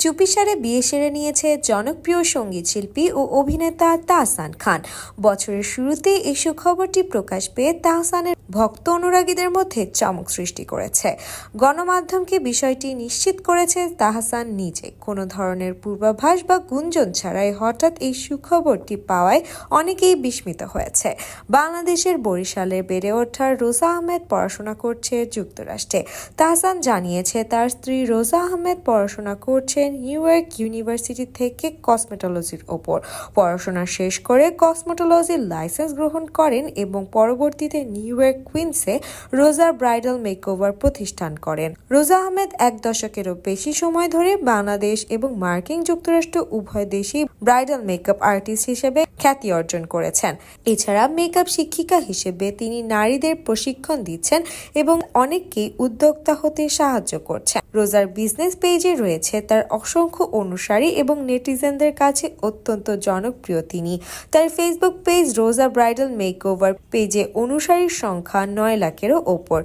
চুপিসারে বিয়ে সেরে নিয়েছে জনপ্রিয় সঙ্গীত শিল্পী ও অভিনেতা তাহসান খান। বছরের শুরুতে এই সুখবরটি প্রকাশ পেয়ে তাহসানের ভক্ত অনুরাগীদের মধ্যে চমক সৃষ্টি করেছে। গণমাধ্যমকে বিষয়টি নিশ্চিত করেছে তাহসান নিজে। কোনো ধরনের পূর্বাভাস বা গুঞ্জন ছাড়াই হঠাৎ এই সুখবরটি পাওয়ায় অনেকেই বিস্মিত হয়েছে। বাংলাদেশের বরিশালের বেড়ে ওঠা রোজা আহমেদ পড়াশোনা করছে যুক্তরাষ্ট্রে। তাহসান জানিয়েছে তার স্ত্রী রোজা আহমেদ পড়াশোনা করছেন নিউ ইয়র্ক ইউনিভার্সিটি থেকে কসমেটোলজির ওপর। পড়াশোনা শেষ করে কসমেটোলজির লাইসেন্স গ্রহণ করেন এবং পরবর্তীতে নিউ ইয়র্ক কুইন্সে রোজার ব্রাইডাল মেকওভার প্রতিষ্ঠান করেন। রোজা আহমেদ 1 দশকেরও বেশি সময় ধরে বাংলাদেশ এবং মার্কিন যুক্তরাষ্ট্র উভয় দেশেই ব্রাইডাল মেকআপ আর্টিস্ট হিসেবে খ্যাতি অর্জন করেছেন। এছাড়া মেকআপ শিক্ষিকা হিসেবে তিনি নারীদের প্রশিক্ষণ দিচ্ছেন এবং অনেককেই উদ্যোক্তা হতে সাহায্য করছেন। রোজার বিজনেস পেজে রয়েছে তার অসংখ্য অনুসারী এবং নেটিজেনদের কাছে অত্যন্ত জনপ্রিয় তিনি। তার ফেসবুক পেজ রোজা ব্রাইডাল মেকওভার পেজে অনুসারীর সংখ্যা 9 লাখেরও ওপর।